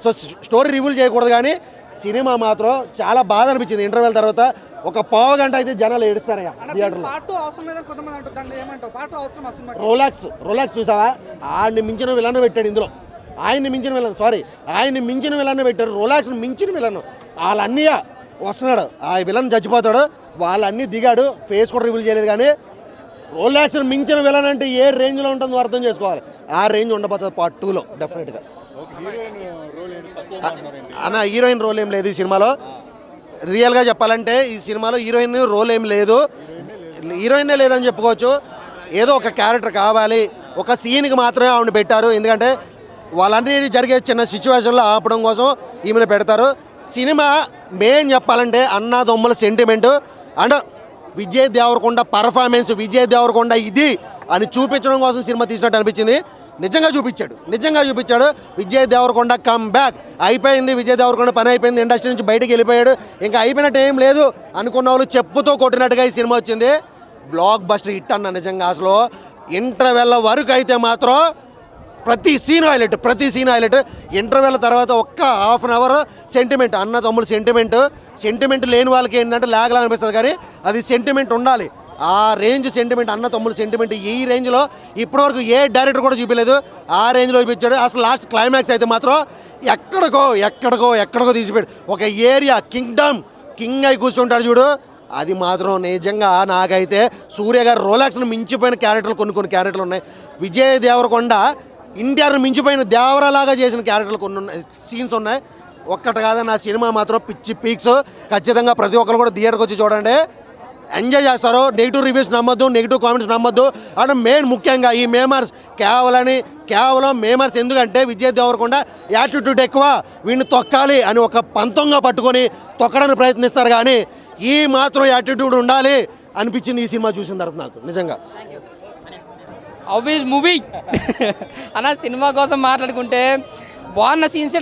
So story reveal చేయకూడదు, కానీ cinema మాత్రం చాలా బాధ అనిపించింది. ఇంటర్వెల్ తర్వాత ఒక పావు గంట అయితే జనాలు ఏడుస్తారయ్యా థియేటర్లో. రోలాక్స్ చూసావా? ఆయన్ని మించిన విలన్ పెట్టాడు ఇందులో. ఆయన్ని మించిన విలన్ పెట్టారు. రోలాక్స్ని మించిన విలన్ వాళ్ళ అన్నయ్య వస్తున్నాడు, ఆ విలన్ చచ్చిపోతాడు, వాళ్ళన్నీ దిగాడు, ఫేస్ కూడా రివీల్ చేయలేదు. కానీ రోలాక్స్ని మించిన విలన్ అంటే ఏ రేంజ్లో ఉంటుందో అర్థం చేసుకోవాలి. ఆ రేంజ్ ఉండబోతుంది పార్ట్ 2లో డెఫినెట్గా. అన్న హీరోయిన్ రోల్ ఏం లేదు ఈ సినిమాలో. రియల్గా చెప్పాలంటే ఈ సినిమాలో హీరోయిన్ రోల్ ఏం లేదు, హీరోయినే లేదని చెప్పుకోవచ్చు. ఏదో ఒక క్యారెక్టర్ కావాలి, ఒక సీన్కి మాత్రమే ఆవిడ పెట్టారు. ఎందుకంటే వాళ్ళన్నీ జరిగే చిన్న సిచ్యువేషన్లో ఆపడం కోసం ఈమెను పెడతారు. సినిమా మెయిన్ చెప్పాలంటే అన్నదమ్ముల sentiment and Vijay Deverakonda performance, Vijay Deverakonda ఇది అని చూపించడం కోసం సినిమా తీసినట్టు అనిపించింది. నిజంగా చూపించాడు. విజయ్ దేవరకొండ కమ్ బ్యాక్ అయిపోయింది. విజయ్ దేవరకొండ పని అయిపోయింది, ఇండస్ట్రీ నుంచి బయటికి వెళ్ళిపోయాడు, ఇంకా అయిపోయినట్టు ఏం లేదు అనుకున్న వాళ్ళు చెప్పుతో కొట్టినట్టుగా ఈ సినిమా వచ్చింది. బ్లాక్ బస్టర్ హిట్ అన్న నిజంగా. అసలు ఇంటర్వెల్ వరకు అయితే మాత్రం ప్రతి సీన్ హైలైట్. ఇంటర్వెల్ తర్వాత ఒక్క హాఫ్ అన్ అవర్ సెంటిమెంట్, అన్న తమ్ముడు సెంటిమెంట్ లేని వాళ్ళకి ఏంటంటే లాగలా అనిపిస్తుంది, కానీ అది సెంటిమెంట్ ఉండాలి. ఆ రేంజ్ సెంటిమెంట్, అన్న తమ్ముడు సెంటిమెంట్ ఈ రేంజ్లో ఇప్పటివరకు ఏ డైరెక్టర్ కూడా చూపించలేదు. ఆ రేంజ్లో చూపించాడు. అసలు లాస్ట్ క్లైమాక్స్ అయితే మాత్రం ఎక్కడికో తీసిపోయాడు. ఒక ఏరియా కింగ్ అయి కూర్చుంటాడు చూడు, అది మాత్రం నిజంగా నాకైతే సూర్య గారు రోలాక్స్ను మించిపోయిన క్యారెక్టర్లు కొన్ని క్యారెక్టర్లు ఉన్నాయి. విజయ్ దేవరకొండ ఇండియాను మించిపోయిన దేవరలాగా చేసిన క్యారెక్టర్లు కొన్ని ఉన్నాయి, సీన్స్ ఉన్నాయి. ఒక్కటి కాదని నా సినిమా మాత్రం పిచ్చి పీక్స్. ఖచ్చితంగా ప్రతి ఒక్కరు కూడా థియేటర్కి వచ్చి చూడండి, ఎంజాయ్ చేస్తారు. నెగిటివ్ రివ్యూస్ నమ్మొద్దు, నెగిటివ్ కామెంట్స్ నమ్మొద్దు. అండ్ మెయిన్ ముఖ్యంగా ఈ మేమర్స్ కేవలం మేమర్స్ ఎందుకంటే విజయ్ దేవరకొండ యాటిట్యూడ్ ఎక్కువ, వీడిని తొక్కాలి అని ఒక పంతంగా పట్టుకొని తొక్కడానికి ప్రయత్నిస్తారు, కానీ ఈ మాత్రం యాటిట్యూడ్ ఉండాలి అనిపించింది ఈ సినిమా చూసిన తర్వాత నాకు నిజంగా. ఆబ్వియస్ మూవీ అన్న సినిమా కోసం మాట్లాడుకుంటే బాగున్న సీన్స్